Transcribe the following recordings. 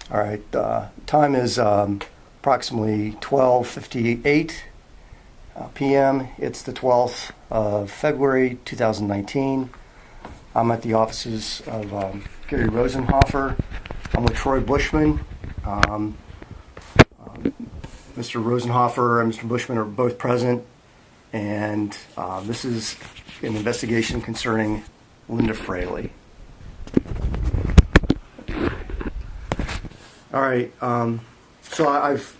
All right. Time is approximately 12:58 p.m. It's the 12th of February 2019. I'm at the offices of Gary Rosenhofer. I'm with Troy Bushman. Mr. Rosenhofer and Mr. Bushman are both present, and this is an investigation concerning Linda Fraley. All right, so I've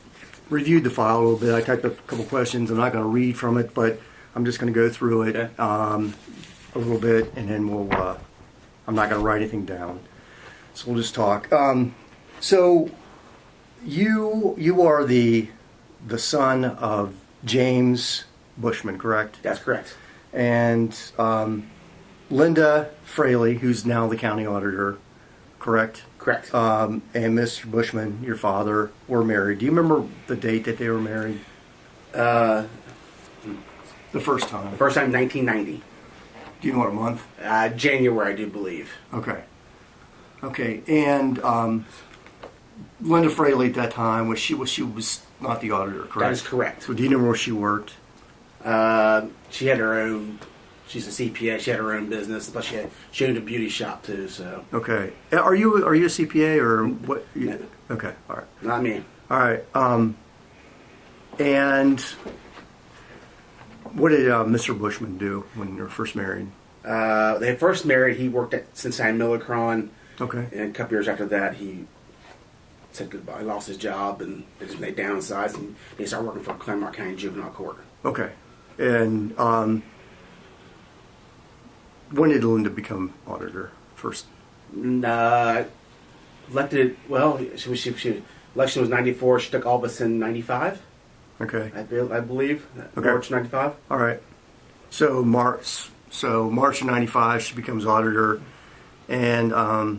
reviewed the file a little bit. I typed up a couple questions. I'm not going to read from it, but I'm just going to go through it a little bit, and then I'm not going to write anything down. So we'll just talk. So you are the son of James Bushman, correct? That's correct. And Linda Fraley, who's now the county auditor, correct? Correct. And Mr. Bushman, your father, were married. Do you remember the date that they were married? The first time. The first time, 1990. Do you know what month? January, I do believe. Okay. Okay. And Linda Fraley at that time she was not the auditor, correct? That is correct. So do you know where she worked? She had her own. She's a CPA. She had her own business, but she owned a beauty shop too. So. Okay. Are you a CPA or what? No. Okay. All right. Not me. All right. And what did Mr. Bushman do when they were first married? They first married. He worked at Cincinnati Millicron. Okay. And a couple years after that, he said goodbye. He lost his job, and they downsized, and they started working for Claremont County Juvenile Court. Okay. And when did Linda become auditor first? Elected. Well, election was 94. She took office in 95. Okay. I believe. Okay. March 95. All right. So March of 95, she becomes auditor, and all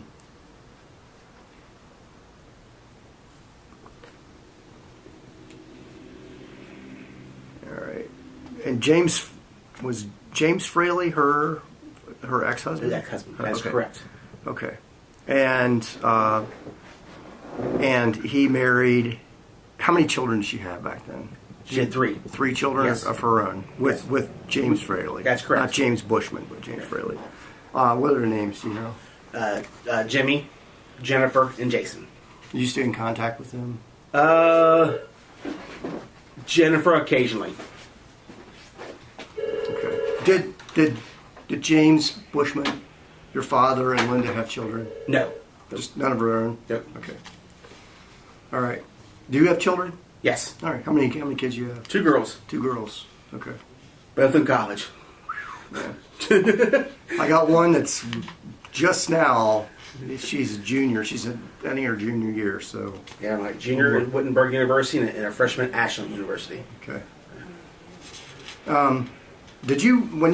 right. And James Fraley her ex-husband? His ex-husband. That's correct. Okay. And he married. How many children did she have back then? She had three. 3 children of her own with James Fraley. That's correct. Not James Bushman, but James Fraley. What are their names? Do you know? Jimmy, Jennifer, and Jason. You stay in contact with them? Jennifer occasionally. Okay. Did James Bushman, your father, and Linda have children? No. Just none of her own? Nope. Okay. All right. Do you have children? Yes. All right. How many kids do you have? 2 girls. 2 girls. Okay. Both in college. Yeah. I got one that's just now. She's a junior. She's ending her junior year. So. Yeah, I'm like junior at Wittenberg University and a freshman at Ashland University. Okay. Did you when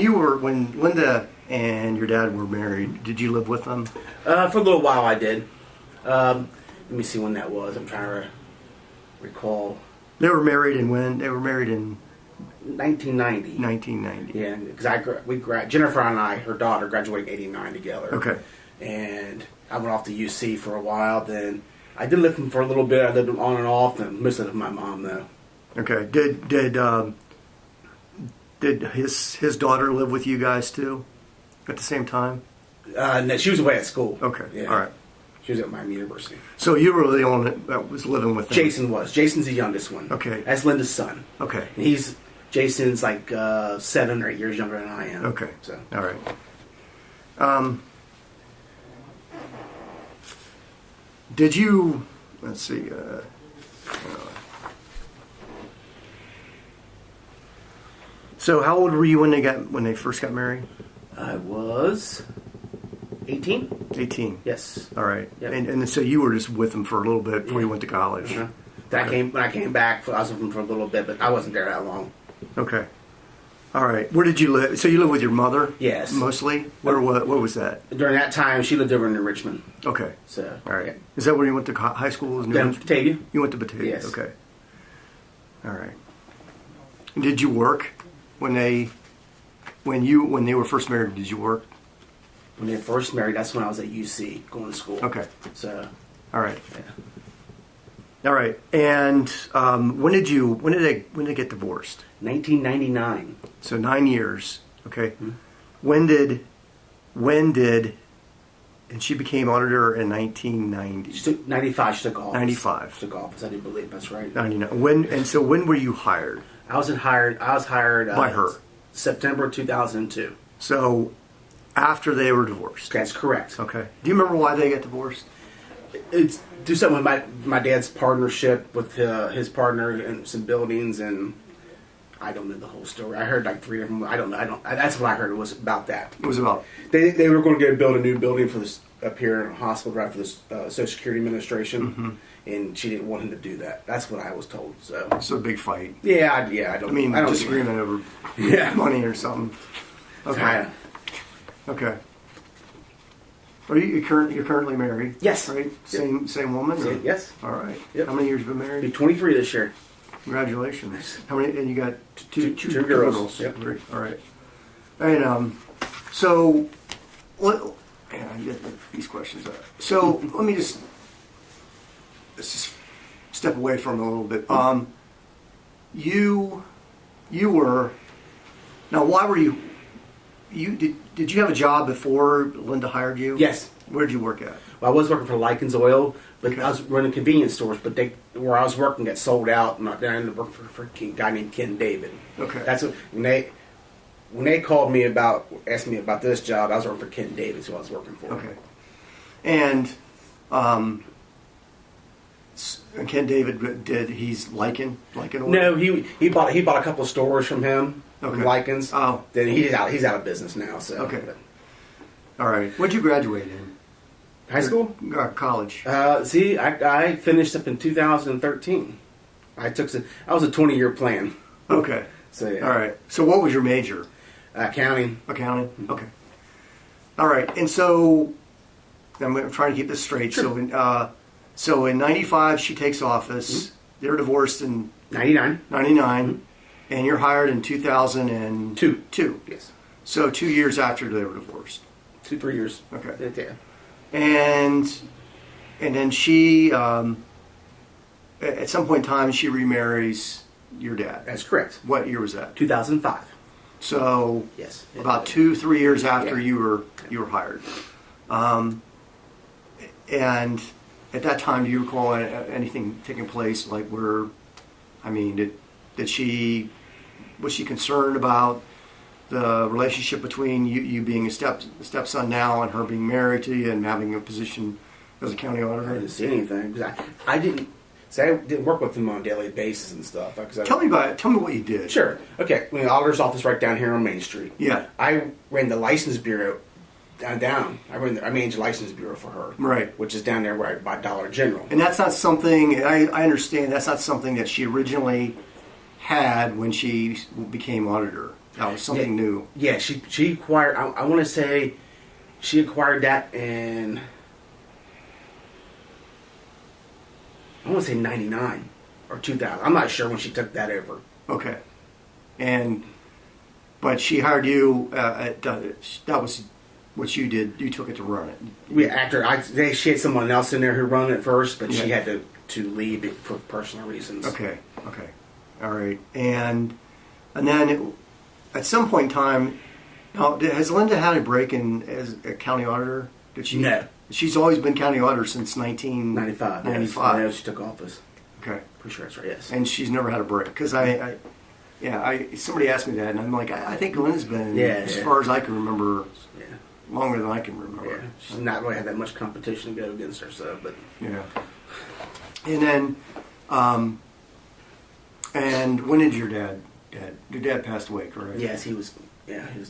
Linda and your dad were married? Did you live with them? For a little while, I did. Let me see when that was. I'm trying to recall. They were married in when? They were married in 1990. 1990. Yeah, because Jennifer and I, her daughter, graduated in '89 together. Okay. And I went off to UC for a while. Then I did live with him for a little bit. I lived on and off, and mostly with my mom though. Okay. Did his daughter live with you guys too, at the same time? No, she was away at school. Okay. Yeah. All right. She was at Miami University. So you were the only that was living with them? Jason was. Jason's the youngest one. Okay. That's Linda's son. Okay. And Jason's like 7 or 8 years younger than I am. Okay. So. All right. Did you? Let's see. So how old were you when they first got married? I was 18. 18. Yes. All right. Yep. And so you were just with them for a little bit before you went to college. Uh-huh. When I came back, I was with them for a little bit, but I wasn't there that long. Okay. All right. Where did you live? So you lived with your mother? Yes. Mostly? What was that? During that time, she lived over in New Richmond. Okay. So. All right. Yeah. Is that where you went to high school? Batavia. You went to Batavia? Yes. Okay. All right. And did you work when they were first married? Did you work? When they were first married, that's when I was at UC going to school. Okay. So. All right. Yeah. All right. And when did they get divorced? 1999. So 9 years. Okay. Mm-hmm. When did and she became auditor in 1990. 95. She took office. 95. She took office. I do believe that's right. 99. When were you hired? I was hired by her. September 2002. So after they were divorced. That's correct. Okay. Do you remember why they got divorced? It's do something with my dad's partnership with his partner and some buildings, and I don't know the whole story. I heard like 3 different. I don't know. That's what I heard. It was about that. It was about they were going to build a new building for this up here in a hospital right for this Social Security Administration, and she didn't want him to do that. That's what I was told. So it's a big fight. Yeah, I don't. I don't disagreement over money or something. Okay. Okay. Are you're currently married? Yes. Right. Same woman. Or? Yes. All right. Yep. How many years have you been married? Be 23 this year. Congratulations. How many? And you got two girls. Yep. All right. And so what? Man, I get these questions. So let me just let's just step away from it a little bit. You were now. Why were you? Did you have a job before Linda hired you? Yes. Where did you work at? Well, I was working for Likens Oil, but Okay. I was running convenience stores. But where I was working got sold out, and I ended up working for a guy named Ken David. Okay. That's when they called me asked me about this job. I was working for Ken David, who I was working for. Okay. And Ken David he's Liken Oil? No, he bought a couple of stores from him. Okay. From Likens. Oh. Then he's out of business now. So Okay. All right. What'd you graduate in? High school? College. I finished up in 2013. I was a 20-year plan. Okay. So yeah. All right. So what was your major? Accounting. Accounting. Okay. All right. And so I'm trying to keep this straight. Sure. So in '95 she takes office. They're divorced in 99. '99, and you're hired in 2002. Two. Yes. So 2 years after they were divorced. 2-3 years. Okay. Yeah. And then she, at some point in time, she remarries your dad. That's correct. What year was that? 2005. So Yes. about 2-3 years after Yeah. you were hired. And at that time, do you recall anything taking place like where, I mean, was she concerned about the relationship between you being a stepson now and her being married to you and having a position as a county I auditor? didn't see anything because I didn't work with him on a daily basis and stuff. Tell me what you did. Sure. Okay. The auditor's office right down here on Main Street. Yeah. I ran the license bureau down. I managed the license bureau for her. Right. Which is down there right by Dollar General. And that's not something, I understand, that's not something that she originally had when she became auditor. That was something new. Yeah, she acquired, I want to say she acquired that in, I want to say 99 or 2000. I'm not sure when she took that over. Okay. But she hired you, that was what you did. You took it to run it. She had someone else in there who run it first, but she Yeah. had to leave it for personal reasons. Okay. All right. And then at some point in time, now, has Linda had a break as a county auditor? Did she? No. She's always been county auditor since 95. 95. Yes. She took office. Okay. Pretty sure that's right, yes. And she's never had a break. Because somebody asked me that, and I'm like, I think Linda's been, as far as I can remember, longer than I can remember. Yeah. She's not really had that much competition to go against her, but. Yeah. And then, and when did your dad passed away, correct? Yes, he was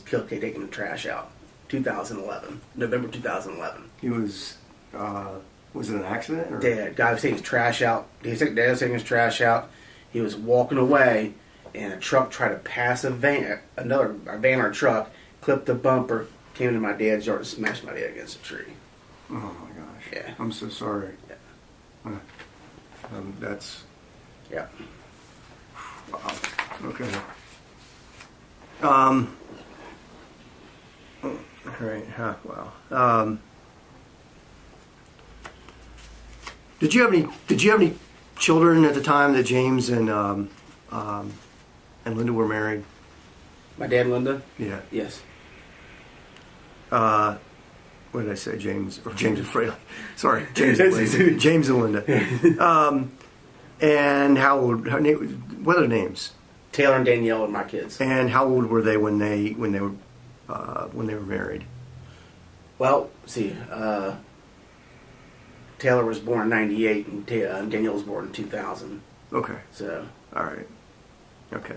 killed taking the trash out. 2011. November 2011. He was it an accident? Or? Guy was taking his trash out. Dad was taking his trash out. He was walking away, and a truck tried to pass a van or truck, clipped the bumper, came into my dad's yard and smashed my dad against a tree. Oh my gosh. Yeah. I'm so sorry. Yeah. That's... Yeah. Wow. Okay. Great. Wow. Did you have any children at the time that James and Linda were married? My dad and Linda? Yeah. Yes. What did I say? James and Fraley. Sorry, James and Linda. James and Linda. And how old? What are their names? Taylor and Danielle are my kids. And how old were they when they were married? Well, see, Taylor was born in '98, and Danielle was born in 2000. Okay. So. All right. Okay.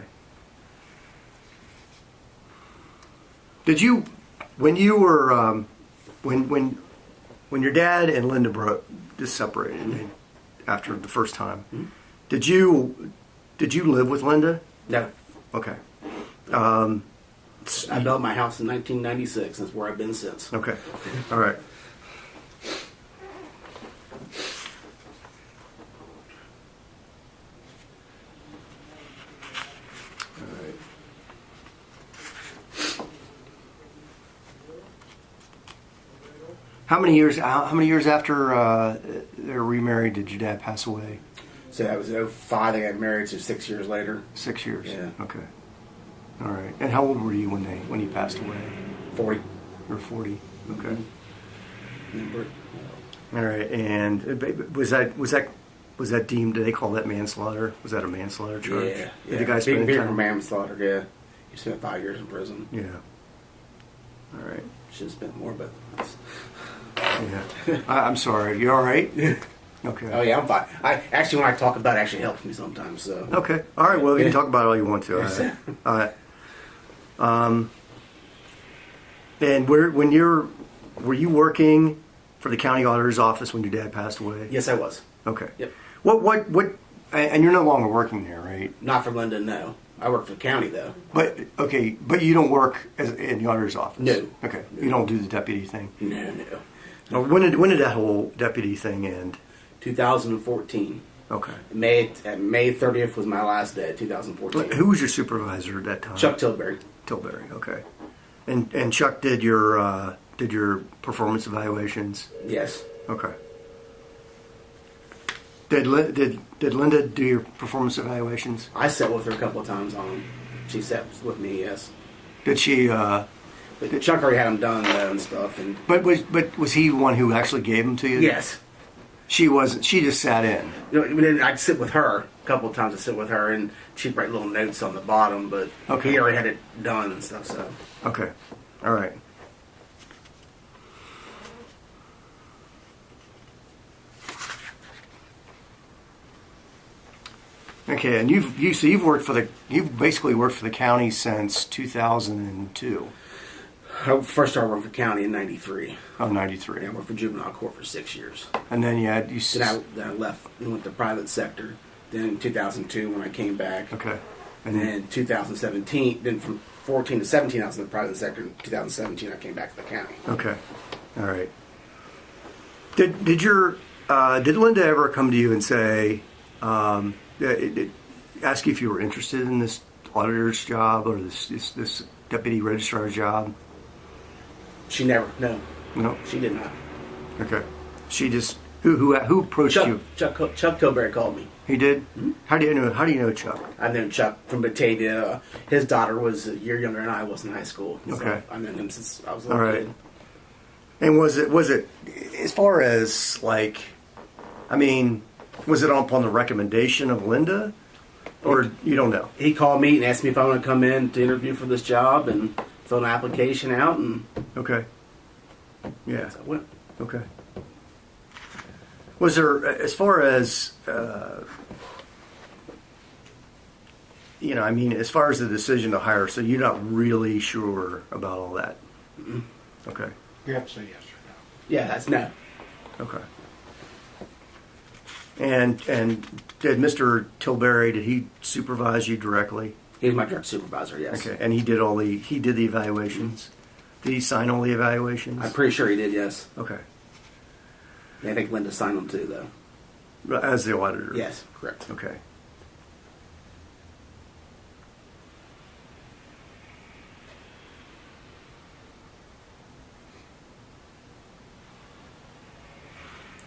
Did you, when you were, when your dad and Linda just separated after the first time, did you live with Linda? No. Okay. I built my house in 1996. That's where I've been since. Okay. All right. How many years after they were remarried did your dad pass away? So that was '05. They got married. So 6 years later. 6 years. Yeah. Okay. All right. And how old were you when he passed away? 40. Or 40. Okay. Remember? All right. And was that deemed? Did they call that manslaughter? Was that a manslaughter charge? Yeah. Did the guy spend big time? manslaughter? Yeah. He spent 5 years in prison. Yeah. All right. Should have spent more, but. Yeah. I'm sorry. You all right? Okay. Oh yeah, I'm fine. When I talk about it, actually helps me sometimes. So. Okay. All right. Well, you can talk about it all you want to. All right. And were you working for the county auditor's office when your dad passed away? Yes, I was. Okay. Yep. What? And you're no longer working there, right? Not for Linda, no. I work for the county though. But you don't work in the auditor's office. No. Okay. No. You don't do the deputy thing. No. When did that whole deputy thing end? 2014. Okay. May 30th was my last day. 2014. Who was your supervisor at that time? Chuck Tilbury. Tilbury. Okay. And Chuck did your performance evaluations. Yes. Okay. Did Linda do your performance evaluations? I sat with her a couple of times on them. She sat with me. Yes. Did she? But Chuck already had them done though and stuff. And But was he one who actually gave them to you? yes. She wasn't. She just sat in. I'd sit with her a couple of times. I'd sit with her, and she'd write little notes on the bottom. But Okay. he already had it done and stuff. So Okay. All right. Okay, and you've basically worked for the county since 2002. I first started working for county in '93. Oh, 93. I worked for juvenile court for 6 years. And then Then I left and went to the private sector. Then in 2002 when I came back. Okay. And then 2017, then from 14 to 17 I was in the private sector. In 2017 I came back to the county. Okay. All right. Did Linda ever come to you and say, ask you if you were interested in this auditor's job or this deputy registrar's job? She never. No. No. She did not. Okay. She just who approached you? Chuck Tilbury called me. He did. Mm-hmm. How do you know Chuck? I've known Chuck from Batavia. His daughter was a year younger than I was in high school. So Okay. I've known him since I was a All little right. kid. And was it as far as like, I mean, was it upon the recommendation of Linda, or you don't know? He called me and asked me if I want to come in to interview for this job and fill an application out, and Okay. Yeah. so I went. Okay. Was there, as far as, as far as the decision to hire, so you're not really sure about all that? Mm-hmm. Okay. You have to say yes or no. Yeah, that's no. Okay. And did Mr. Tilbury, did he supervise you directly? He was my direct supervisor, yes. Okay. And he did the evaluations? Did he sign all the evaluations? I'm pretty sure he did, yes. Okay. I think Linda signed them too, though. As the auditor? Yes, correct. Okay.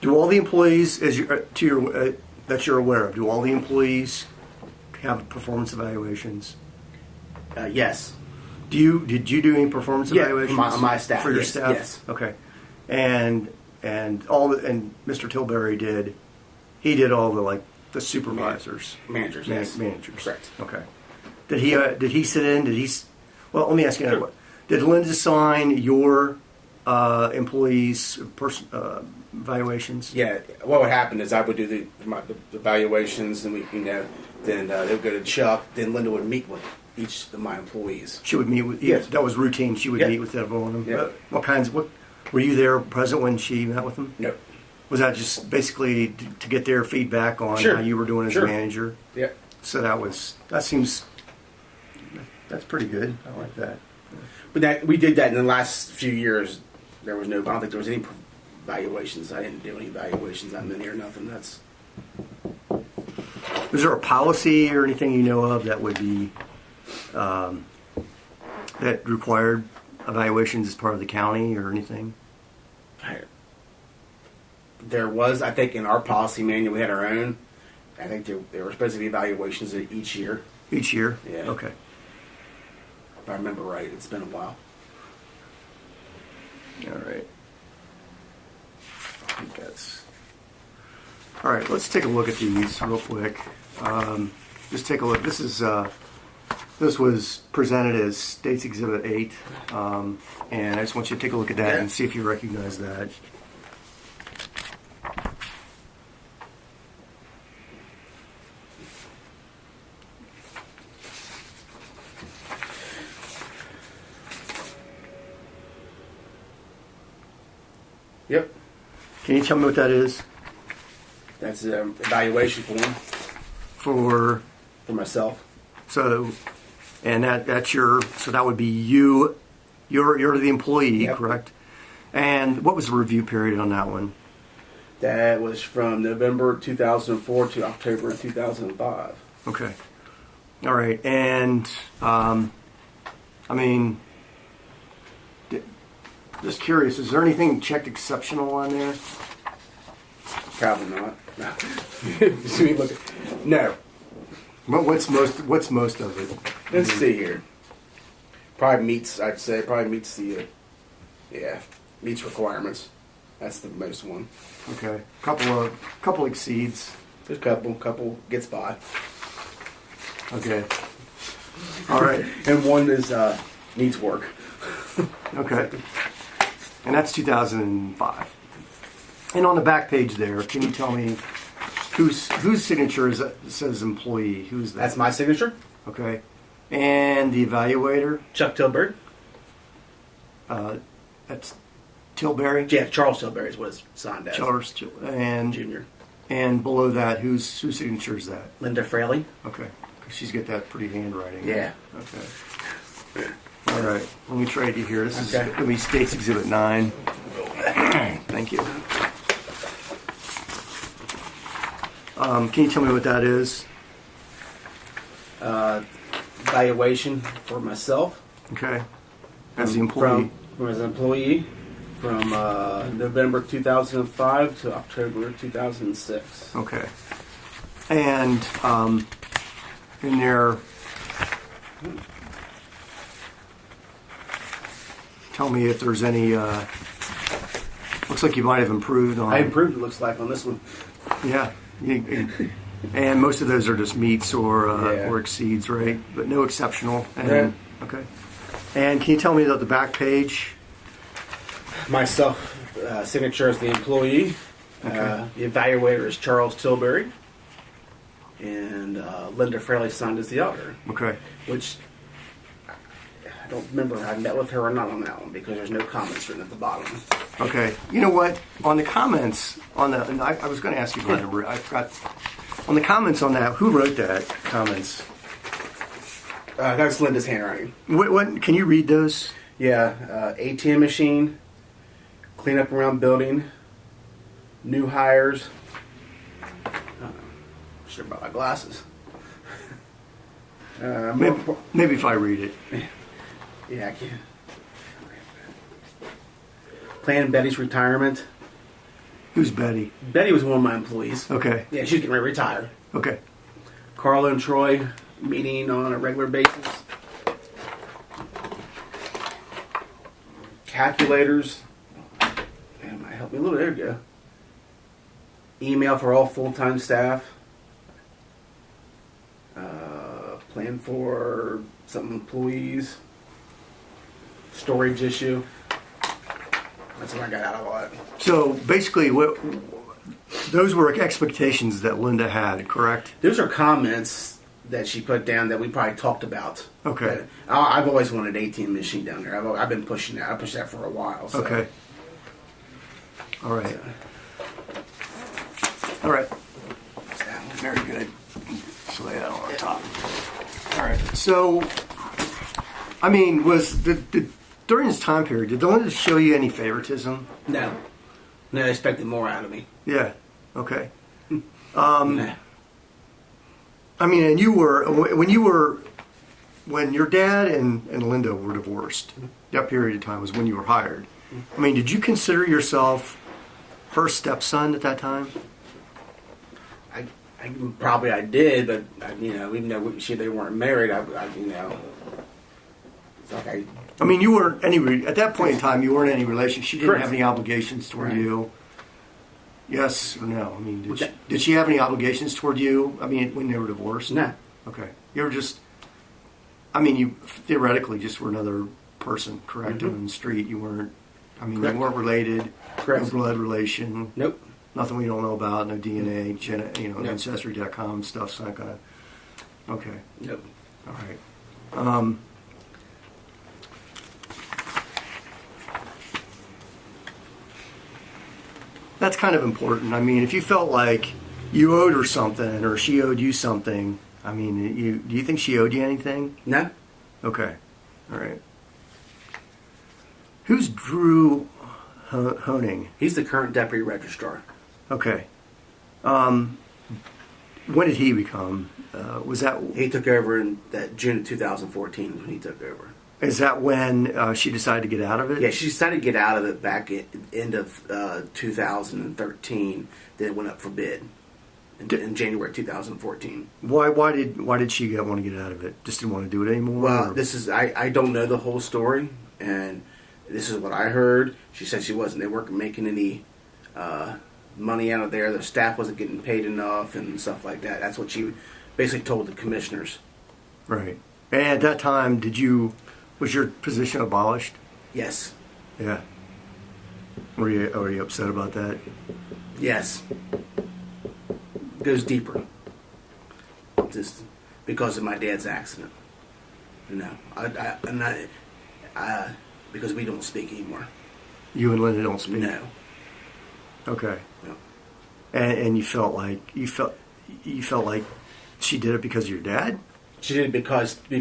Do all the employees, that you're aware of, do all the employees have performance evaluations? Yes. Did you do any performance Yeah, evaluations my staff, for your yes, staff? yes. Okay. And Mr. Tilbury did. He did all the supervisors, Managers, yes. managers. Correct. Okay. Did he sit in? Well, let me ask you another one. Did Linda sign your employees' evaluations? Yeah. What would happen is I would do the evaluations, and then they would go to Chuck. Then Linda would meet with each of my employees. She would meet with. Yes. That was routine. She would Yeah. meet with everyone. Yeah. What were you there present when she met with them? No. Was that just basically to get their feedback on Sure. how you were doing as Sure. a manager? Yeah. So that's pretty good. I like that. But we did that in the last few years. There was no. I don't think there was any evaluations. I didn't do any evaluations that many or nothing. That's. Was there a policy or anything you know of that would be that required evaluations as part of the county or anything? There was, I think, in our policy manual, we had our own. I think there were supposed to be evaluations each year, Each year? Yeah. Okay. if I remember right. It's been a while. All right. I think that's. All right, let's take a look at these real quick. Just take a look. This was presented as States Exhibit 8, and I just want you to take a look at that and see if you recognize that. Yep. Can you tell me what that is? That's the evaluation form For for myself. and that would be you. You're the employee, Yep. correct? And what was the review period on that one? That was from November 2004 to October 2005. Okay. All right. And just curious, is there anything checked exceptional on there? Probably not. No. See me look at, no. What's most of it? Let's see here. Probably meets. I'd say probably meets the. Meets requirements. That's the most one. Okay. Couple exceeds. There's a couple gets by. Okay. All right. And one is needs work. Okay. And that's 2005. And on the back page there, can you tell me whose signature is that says employee? Who's that? That's my signature. Okay. And the evaluator? Chuck Tilbury. That's Tilbury? Yeah, Charles Tilbury is what it's signed as. Charles and Junior. And below that, whose signature is that? Linda Fraley. Okay. 'Cause she's got that pretty handwriting. Yeah. Okay. All right. Let me trade you here. This is Okay. going to be States Exhibit 9. Thank you. Can you tell me what that is? Evaluation for myself. Okay. As the employee. From as an employee from November 2005 to October 2006. Okay. And in there, tell me if there's any. Looks like you might have improved on. I improved, it looks like, on this one. Yeah. And most of those are just meets or Yeah. or exceeds, right? But no exceptional. And, Yeah. Okay. And can you tell me about the back page? Myself, signature is the employee. Okay. The evaluator is Charles Tilbury. And Linda Fraley signed as the auditor, Okay. which I don't remember if I met with her or not on that one because there's no comments written at the bottom. Okay. You know what? On the comments and I was going to ask you about it. I forgot. On the comments on that, who wrote that? Comments. That's Linda's handwriting. What? Can you read those? Yeah, ATM machine, clean up around building, new hires. Should have brought my glasses. Maybe if I read it. Yeah, I can. Plan Betty's retirement. Who's Betty? Betty was one of my employees. Okay. Yeah, she's getting ready to retire. Okay. Carla and Troy meeting on a regular basis. Calculators. Man, might help me a little. There we go. Email for all full-time staff. Plan for some employees. Storage issue. That's what I got out of all that. So basically, those were expectations that Linda had, correct? Those are comments that she put down that we probably talked about. Okay. I've always wanted an ATM machine down there. I've been pushing that. I pushed that for a while. So. Okay. All right. All right. Very good. Just lay that on top. All right. So, I mean, during this time period, did Linda show you any favoritism? No. No, they expected more out of me. Yeah. Okay. Nah. I mean, and when your dad and Linda were divorced, that period of time was when you were hired. I mean, did you consider yourself her stepson at that time? I did, but even though they weren't married, it's like I mean, you weren't at that point in time. You weren't in any relationship. She didn't Correct. have any obligations toward Right. you. Yes or no? I mean, did she have any obligations toward you? I mean, when they were divorced? No. Okay. You were just. I mean, you theoretically just were another person, correct? Mm-hmm. On the street, you weren't. I mean, Correct. you weren't related. Correct. No blood relation. Nope. Nothing we don't know about. No DNA. Nope. Ancestry.com stuff's not gonna. Okay. Nope. All right. That's kind of important. I mean, if you felt like you owed her something or she owed you something, I mean, do you think she owed you anything? No. Okay. All right. Who's Drew Honing? He's the current deputy registrar. Okay. When did he become? Was that? He took over in that June of 2014 when he took over. Is that when she decided to get out of it? Yeah, she decided to get out of it back at end of 2013. Then it went up for bid in January 2014. Why did she want to get out of it? Just didn't want to do it anymore? Well, or? this is I don't know the whole story, and this is what I heard. She said they weren't making any money out of there. The staff wasn't getting paid enough and stuff like that. That's what she basically told the commissioners. Right. And at that time, was your position abolished? Yes. Yeah. Were you upset about that? Yes. It goes deeper. Just because of my dad's accident. Because we don't speak anymore. You and Linda don't speak? No. Okay. No. And you felt like she did it because of your dad? She did it because we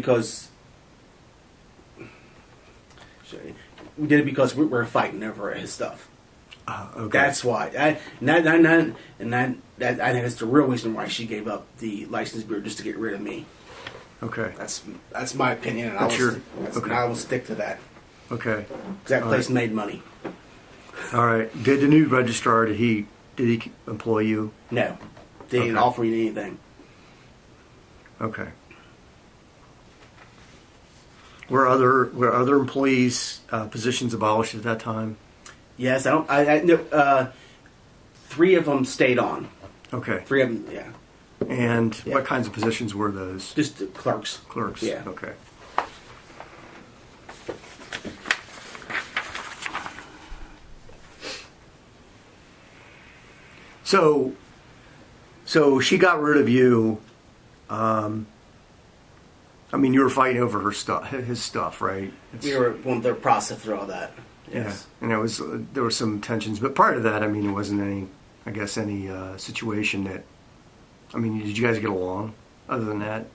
did it because we were fighting over his stuff. Okay. That's why. I think that's the real reason why she gave up the license bureau, just to get rid of me. Okay. That's my opinion, and Okay. I will stick to that. Okay. 'Cause that place made money. All right. Did the new registrar, did he employ you? No, they didn't Okay. offer me anything. Okay. Were other employees' positions abolished at that time? Yes, no. 3 of them stayed on. Okay. 3 of them, yeah. And Yeah. what kinds of positions were those? Just the clerks. Clerks. Yeah. Okay. So she got rid of you. I mean, you were fighting over his stuff, right? We were going through the process through all that. Yes. Yeah, and there were some tensions, but prior to that, I mean, it wasn't any situation that. I mean, did you guys get along? Other than that,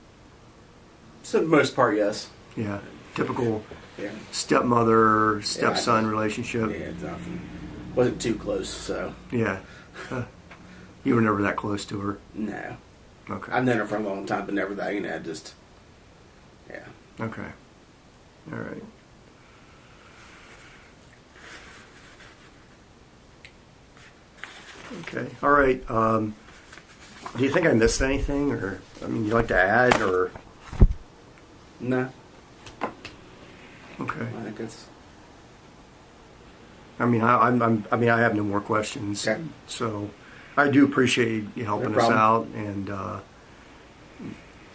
So, for the most part, yes. yeah, typical Yeah. stepmother stepson relationship. Yeah, nothing. Wasn't too close, so Yeah. You were never that close to her. no. Okay. I've known her for a long time, but never that. Just yeah. Okay. All right. Okay. All right. Do you think I missed anything, or I mean, you like to add, or No, okay? I think it's I mean, I have no more questions. Okay. So, I do appreciate you helping No us problem. out, and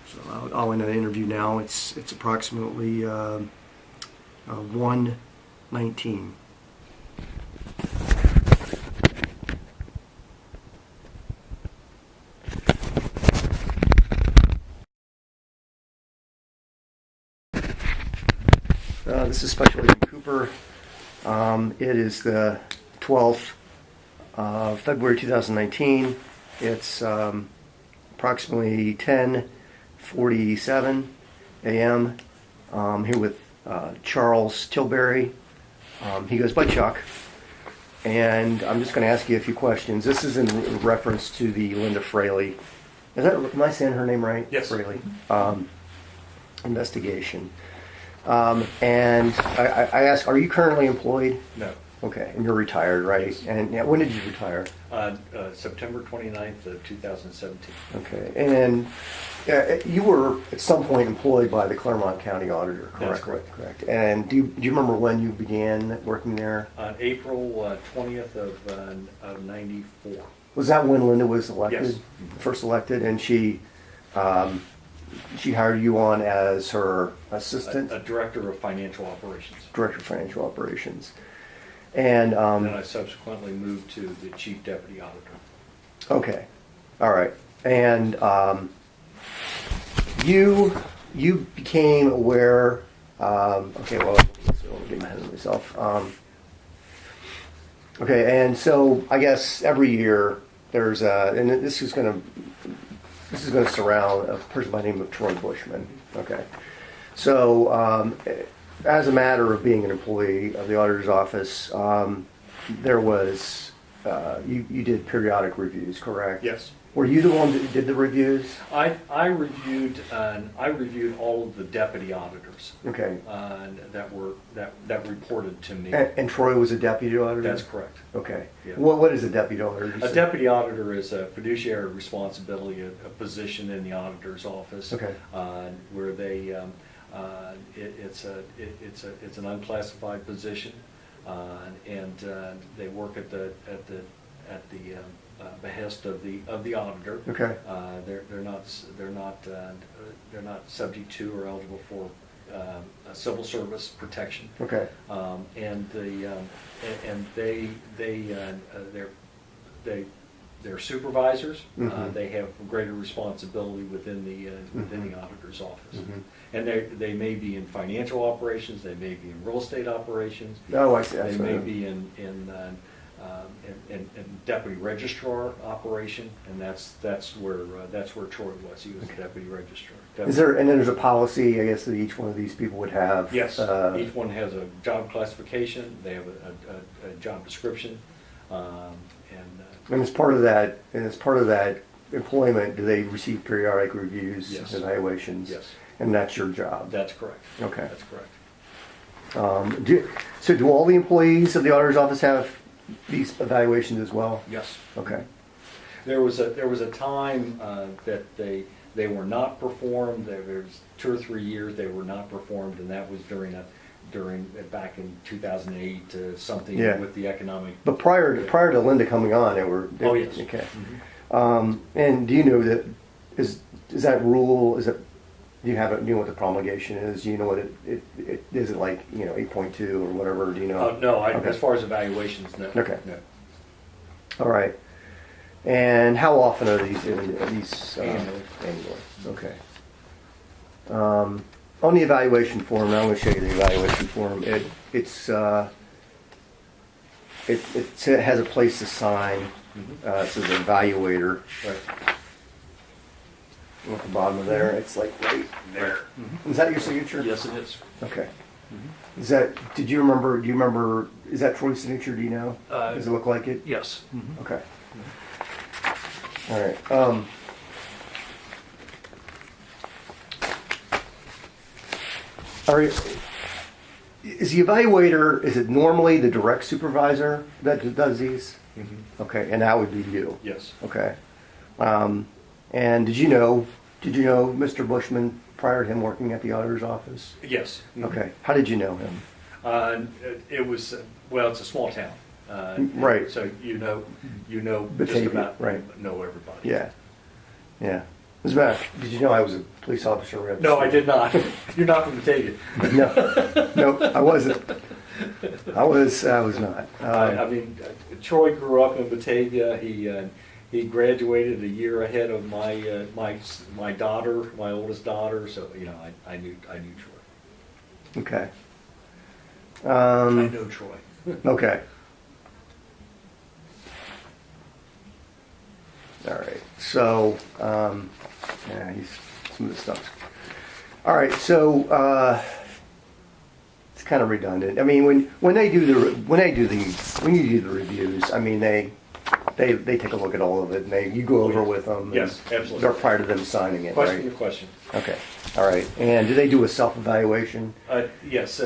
so I'll end the interview now. It's approximately 1:19. This is Special Agent Cooper. It is the 12th of February 2019. It's approximately 10:47 a.m. I'm here with Charles Tilbury. He goes by Chuck. And I'm just going to ask you a few questions. This is in reference to the Linda Fraley. Am I saying her name right? Yes. Fraley. Investigation. And I ask, are you currently employed? No. Okay, and you're retired, right? Yes. And when did you retire? September 29th of 2017. Okay, and you were at some point employed by the Claremont County Auditor, correct? That's correct. Correct. And do you remember when you began working there? On April 20th of 94. Was that when Linda was elected? Yes. First elected, and she hired you on as her assistant? A director of financial operations. Director of Financial Operations. And And then I subsequently moved to the chief deputy auditor. okay, all right. And you became aware. Okay, well, I'll get ahead of myself. Okay, and so I guess every year there's and this is going to surround a person by the name of Troy Bushman. Okay, so as a matter of being an employee of the auditor's office, there was you did periodic reviews, correct? Yes. Were you the one that did the reviews? I reviewed all of the deputy auditors Okay. that reported to me. And Troy was a deputy auditor? That's correct. Okay. Yeah. What is a deputy auditor? A deputy auditor is a fiduciary responsibility, a position in the auditor's office. Okay. Where they, it's an unclassified position, and they work at the behest of the auditor. Okay. They're not subject to or eligible for civil service protection. Okay. And they're supervisors. Mhm. They have greater responsibility within the auditor's office. Mhm. And they may be in financial operations. They may be in real estate operations. Oh, I see. They may be in deputy registrar operation, and that's where Troy was. He was a deputy registrar. Is there, and then there's a policy, I guess, that each one of these people would have? Yes. Each one has a job classification. They have a job description, And as part of that, employment, do they receive periodic reviews, Yes. evaluations? Yes. And that's your job? That's correct. Okay. That's correct. So do all the employees of the auditor's office have these evaluations as well? Yes. Okay. There was a time that they were not performed. There was 2 or 3 years they were not performed, and that was during back in 2008 something Yeah. with the economic. But prior to Linda coming on, they were. Oh, yes. Okay. Mhm. And do you know that is that rule? Do you know what the promulgation is? Do you know what it is? It like 8.2 or whatever? Do you know? No, Okay. as far as evaluations, no. Okay. No. All right. And how often are these Annually. Annually. Okay. On the evaluation form, I'm going to show you the evaluation form. It has a place to sign. It says evaluator. Right. At the bottom of there, it's like right there. Is that your signature? Yes, it is. Okay. Is that? Do you remember? Is that Troy's signature? Do you know? Does it look like it? Yes. Okay. All right. Is the evaluator? Is it normally the direct supervisor that does these? Okay, and that would be you. Yes. Okay. And did you know Mr. Bushman prior to him working at the auditor's office? Yes. Okay. How did you know him? It was, well, it's a small town. Right. So you know just Batavia, about, right. know everybody. Yeah. Yeah. As a matter of fact, did you know I was a police officer? No, I did not. You're not from Batavia. No. Nope, I wasn't. I was not. I mean, Troy grew up in Batavia. He graduated a year ahead of my daughter, my oldest daughter. So I knew Troy. Okay. I know Troy. Okay. All right. So, yeah, some of the stuff's. All right. So, it's kind of redundant. I mean, when you do the reviews, I mean, they take a look at all of it and you go over with them. Yes, absolutely. They're prior to them signing it, Question right? your question. Okay. All right. And do they do a self-evaluation? Yes,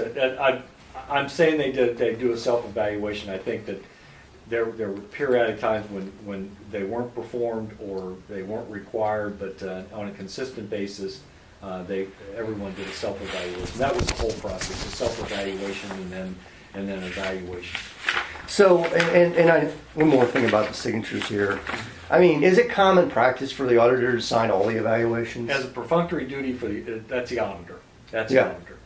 I'm saying they do a self-evaluation. I think that there were periodic times when they weren't performed or they weren't required, but on a consistent basis, everyone did a self-evaluation. That was the whole process: a self-evaluation and then evaluation. So, and one more thing about the signatures here. I mean, is it common practice for the auditor to sign all the evaluations? As a perfunctory duty that's the auditor. That's Yeah. the auditor.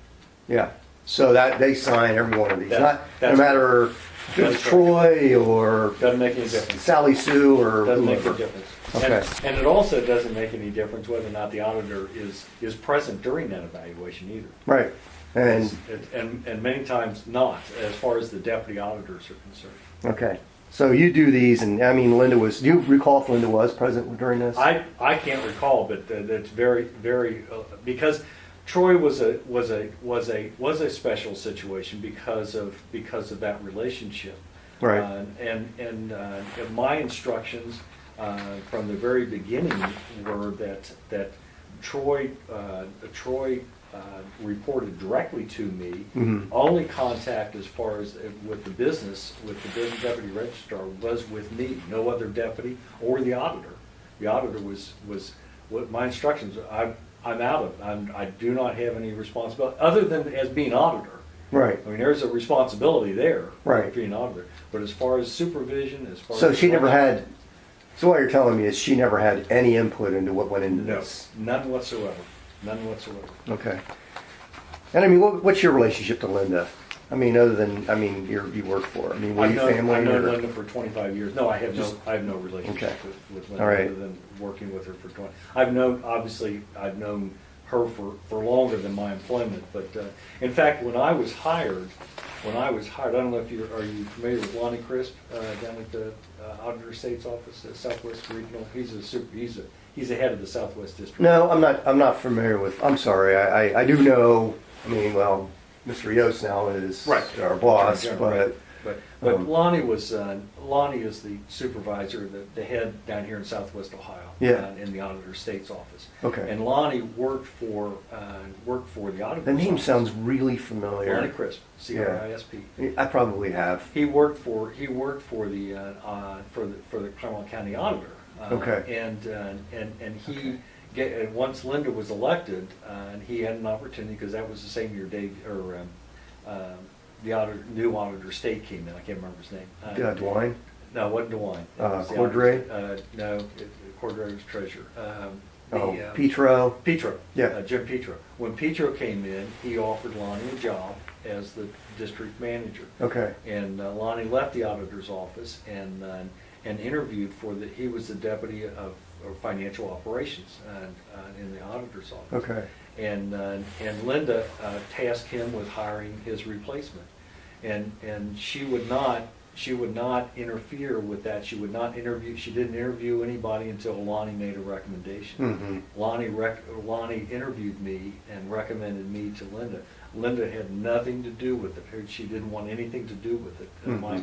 Yeah. So that they sign every one of these, no That's matter if it's that's Troy or Doesn't make any difference. Sally Sue or Doesn't make whoever. any difference. Okay. And it also doesn't make any difference whether or not the auditor is present during that evaluation either. Right. And And many times not, as far as the deputy auditors are concerned. okay. So you do these, and I mean, do you recall if Linda was present during this? I can't recall, but that's very because Troy was a special situation because of that relationship. Right. And my instructions from the very beginning were that Troy reported directly to me. Mm-hmm. Only contact as far as with the business, with the deputy registrar, was with me. No other deputy or the auditor. The auditor was what my instructions. I'm out of. I do not have any responsibility other than as being auditor. Right. I mean, there's a responsibility there. Right. Being auditor, but as far as supervision, as far So as she never had. So what you're telling me is she never had any input into what went into no, this. none whatsoever. None whatsoever. Okay. And I mean, what's your relationship to Linda? I mean, other than you work for her. I mean, were you family? I've known or- Linda for 25 years. No, I have no relationship Okay. with Linda All right. other than working with her for 20. I've known her for longer than my employment. But in fact, when I was hired, I don't know if are you familiar with Lonnie Crisp down at the Auditor State's office at Southwest Regional. He's the head of the Southwest District. No, I'm not familiar with. I'm sorry. I do know. I mean, well, Mr. Yost now is our boss, Right, but But Lonnie is the supervisor, the head down here in Southwest Ohio, in the Auditor State's office. Okay. And Lonnie worked for the auditor. the name sounds really familiar. Lonnie Crisp, CRISP. I probably have. He worked for the Claremont County Auditor. Okay. And he. Once Linda was elected, and he had an opportunity because that was the same year the new auditor state came in. I can't remember his name. DeWine? No, it wasn't DeWine. Cordray? No, Cordray was treasurer. Petro? Petro. Yeah. Jim Petro. When Petro came in, he offered Lonnie a job as the district manager. Okay. And Lonnie left the auditor's office and interviewed he was the deputy of financial operations in the auditor's office. Okay. And Linda tasked him with hiring his replacement, and she would not interfere with that. She didn't interview anybody until Lonnie made a recommendation. Mm-hmm. Lonnie interviewed me and recommended me to Linda. Linda had nothing to do with it. She didn't want anything to do with it.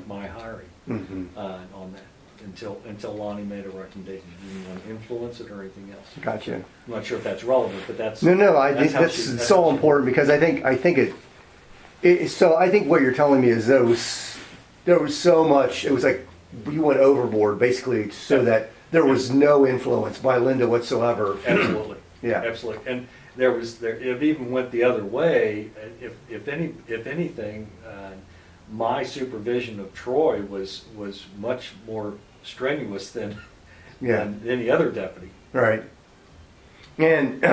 My hiring on that. Until Lonnie made a recommendation. She didn't want to influence it or anything else. Gotcha. I'm not sure if that's relevant, but that's No. I think that's so important because I think it. So I think what you're telling me is there was so much. It was like you went overboard basically so that there was no influence by Linda whatsoever. Absolutely. Yeah. Absolutely. And it even went the other way. If anything, my supervision of Troy was much more strenuous than any other deputy. Right. And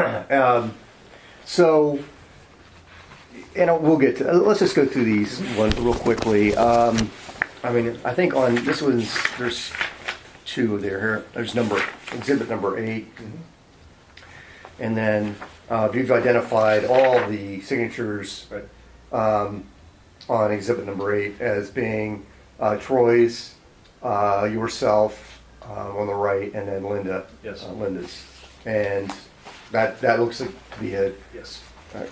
so, and we'll get to, let's just go through these one real quickly. I mean, I think on this one's, there's two there here. There's exhibit number 8. And then you've identified all the signatures on exhibit number 8 as being Troy's, yourself on the right, and then Linda. Yes. Linda's. And that looks like to be it. Yes. All right.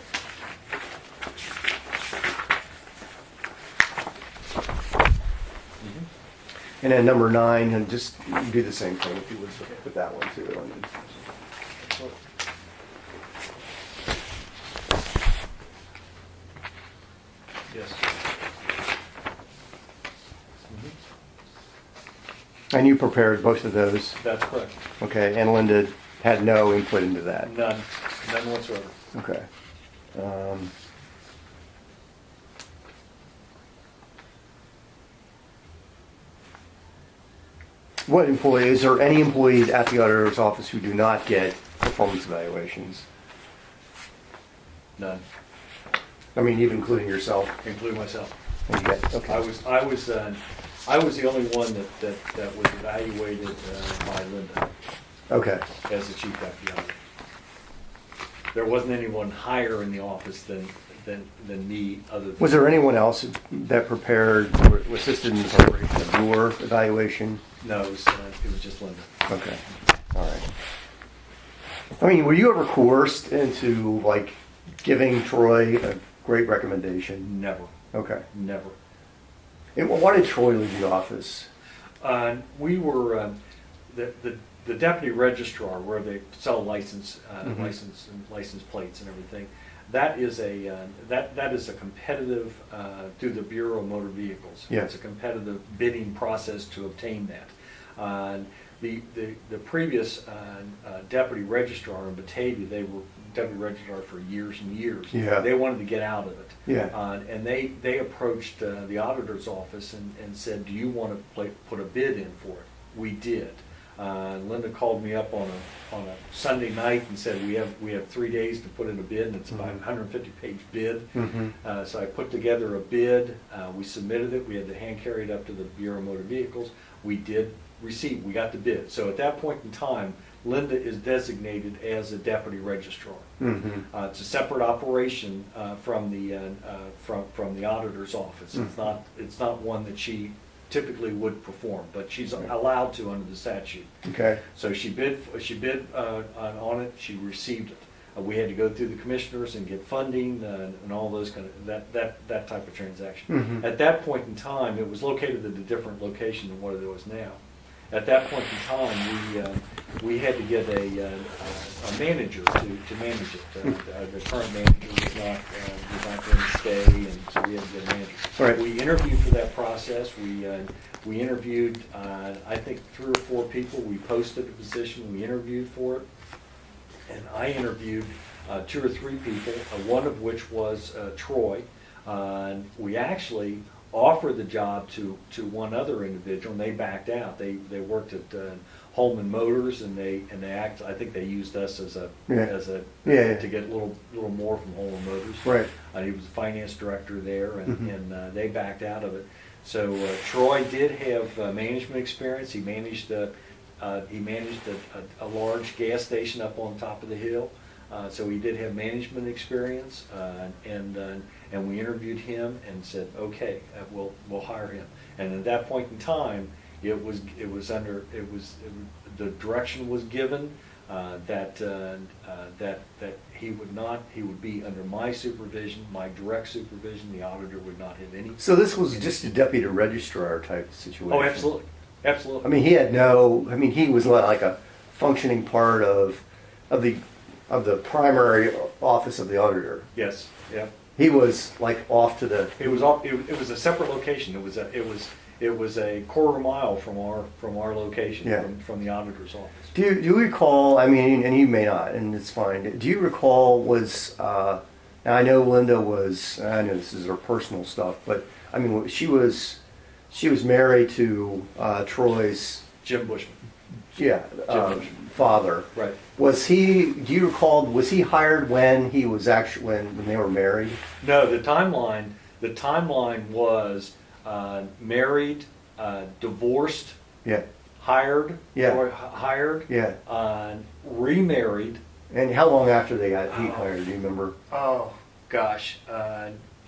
And then number 9, and just do the same thing if you would with that one too. Yes. And you prepared both of those. That's correct. Okay, and Linda had no input into that. None whatsoever. Okay. What employees, or any employees at the auditor's office who do not get performance evaluations? None, I mean, even including yourself. including myself. And you get, okay. I was the only one that was evaluated by Linda Okay. as the chief deputy auditor. There wasn't anyone higher in the office than me, other than. Was there anyone else that prepared or assisted in the preparation of your evaluation? No, it was just Linda. Okay. All right. I mean, were you ever coerced into like giving Troy a great recommendation? Never, Okay. never. And why did Troy leave the office? We were the deputy registrar, where they sell license plates and everything. That is a competitive through the Bureau of Motor Vehicles. Yeah. It's a competitive bidding process to obtain that. The previous deputy registrar in Batavia, they were deputy registrar for years and years. Yeah. They wanted to get out of it. Yeah. And they approached the auditor's office and said, "Do you want to put a bid in for it?" We did. Linda called me up on a Sunday night and said, we have 3 days to put in a bid, and it's about a 150-page bid. So I put together a bid. We submitted it. We had to hand carry it up to the Bureau of Motor Vehicles. We did receive. We got the bid. So at that point in time, Linda is designated as a deputy registrar. It's a separate operation from the auditor's office. It's not one that she typically would perform, but she's allowed to under the statute. Okay. So she bid on it. She received it. We had to go through the commissioners and get funding and all those kind of that type of transaction. At that point in time, it was located at a different location than what it was now. At that point in time, we had to get a manager to manage it. The current manager was not going to stay, and so we had to get a manager. Right. We interviewed for that process. We interviewed, I think, 3 or 4 people. We posted the position. We interviewed for it, and I interviewed 2 or 3 people. One of which was Troy. We actually offered the job to one other individual, and they backed out. They worked at Holman Motors, and I think they used us to get a little more from Holman Motors. Right. He was the finance director there, and they backed out of it. So Troy did have management experience. He managed a large gas station up on top of the hill. So he did have management experience, and we interviewed him and said, okay, we'll hire him. And at that point in time, the direction was given that he would be under my supervision, my direct supervision. The auditor would not have any. So this was just a deputy registrar type situation. Oh, absolutely, absolutely. I mean, he was like a functioning part of the primary office of the auditor. Yes, yeah. He was like off to the. It was a separate location. It it was a quarter mile from our location, Yeah. from the auditor's office. Do you recall, I mean, and you may not, and it's fine, do you recall now I know Linda was, I know this is her personal stuff, but I mean, she was married to Troy's, Jim Bushman. yeah, Bushman. father. Right. Do you recall, was he hired when he was actually, when they were married? No, the timeline was married, divorced, Yeah, hired, Yeah. or hired, yeah. remarried. And how long after he hired, do you remember? Oh gosh,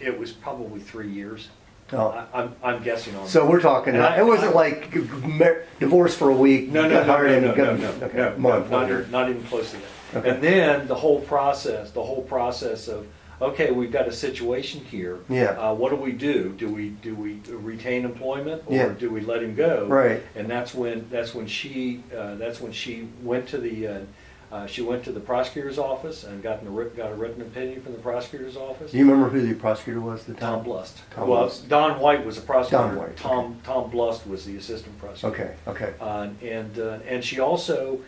it was probably 3 years. Oh. I'm guessing on. So we're talking, And it wasn't like divorced for a week. No, got hired and got- no, okay, no, month later. not even close to that. Okay. And then the whole process of, okay, we've got a situation here. Yeah. What do we do? Do we retain employment, or Yeah. do we let him go? Right. And that's when she went to the prosecutor's office and got a written opinion from the prosecutor's office. Do you remember who the prosecutor was at the time? Tom Blust. Tom Well, Blust. Don White was a prosecutor. Don White, Tom Blust was the assistant prosecutor. Okay, And she also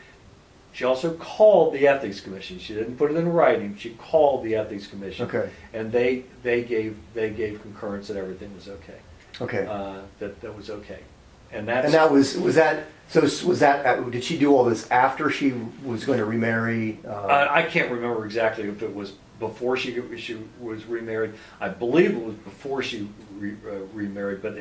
called the ethics commission. She didn't put it in writing. She called the ethics commission. Okay. And they gave concurrence that everything was okay. okay. That was okay. And And that was that, did she do all this after she was going to remarry? I can't remember exactly if it was before she was remarried. I believe it was before she remarried, but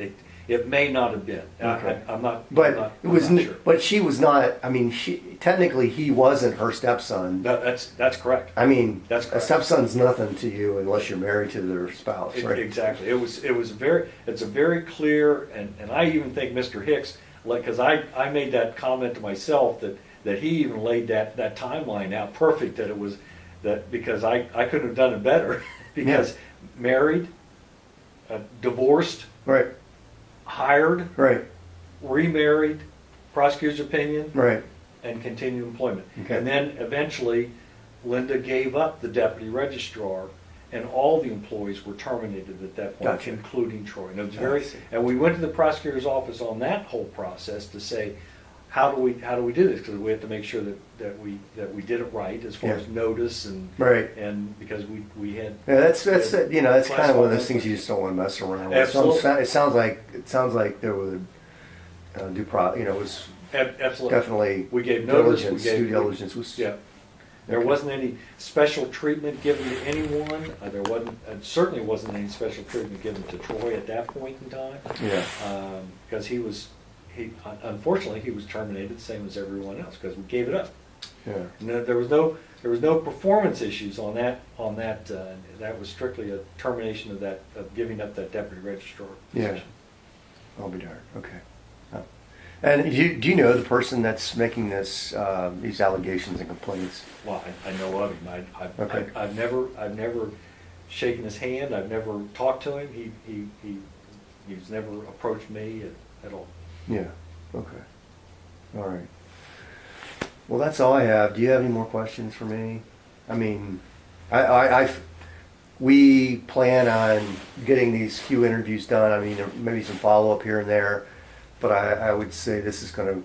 it may not have been. Okay. I'm not. But I'm it was, not sure. but she was not, I mean, technically he wasn't her stepson. No, that's correct. I mean, That's a correct. stepson's nothing to you unless you're married to their spouse, right? Exactly. It's a very clear, and I even think Mr. Hicks, because I made that comment to myself that he even laid that timeline out perfect, because I couldn't have done it better because married, divorced, Right, hired, right, remarried, prosecutor's opinion, right. and continued employment. Okay. And then eventually, Linda gave up the deputy registrar, and all the employees were terminated at that point, Gotcha. including Troy. And it was I see. and we went to the prosecutor's office on that whole process to say, how do we do this? Because we have to make sure that we did it right as far Yeah. as notice and Right. and because we had. Yeah, that's that's kind of one of those Classified. things you just don't want to mess around with. Absolutely. It sounds like there was it was Absolutely. definitely We gave notice. diligence. We gave, Due diligence was. Yeah. There Okay. wasn't any special treatment given to anyone. There wasn't, certainly wasn't any special treatment given to Troy at that point in time. Yeah. Because unfortunately, he was terminated, same as everyone else, because we gave it up. Yeah. And there was no performance issues on that. That was strictly a termination of giving up that deputy registrar Yeah. position. I'll be darned. Okay. Oh. And do you know the person that's making these allegations and complaints? Well, I know of him. Okay. I've never shaken his hand. I've never talked to him. He's never approached me at all. Yeah. Okay. All right. Well, that's all I have. Do you have any more questions for me? I mean, we plan on getting these few interviews done. I mean, there may be some follow-up here and there, but I would say this is going to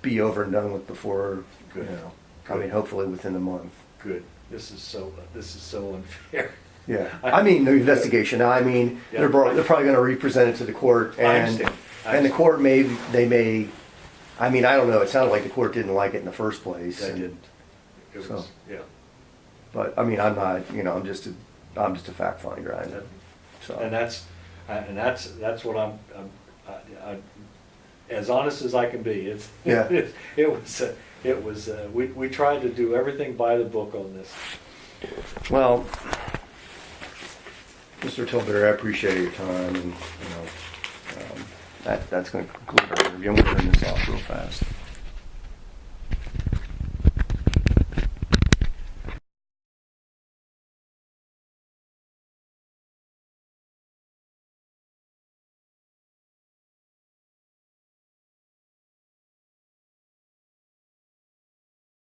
be over and done with before, Good. I mean, hopefully within a month. Good. This is so unfair. Yeah. I mean, the investigation. I mean, Yeah. they're probably going to represent it to the court, I and understand. and the court may. I mean, I don't know. It sounded like the court didn't like it in the first place. They and- didn't. It So. was, yeah. But I mean, I'm not. I'm just a fact finder. I know. So. And that's what I'm as honest as I can be. Yeah. It was we tried to do everything by the book on this. Well, Mr. Tilbury, I appreciate your time, and that's going to conclude our interview. I'm going to turn this off real fast.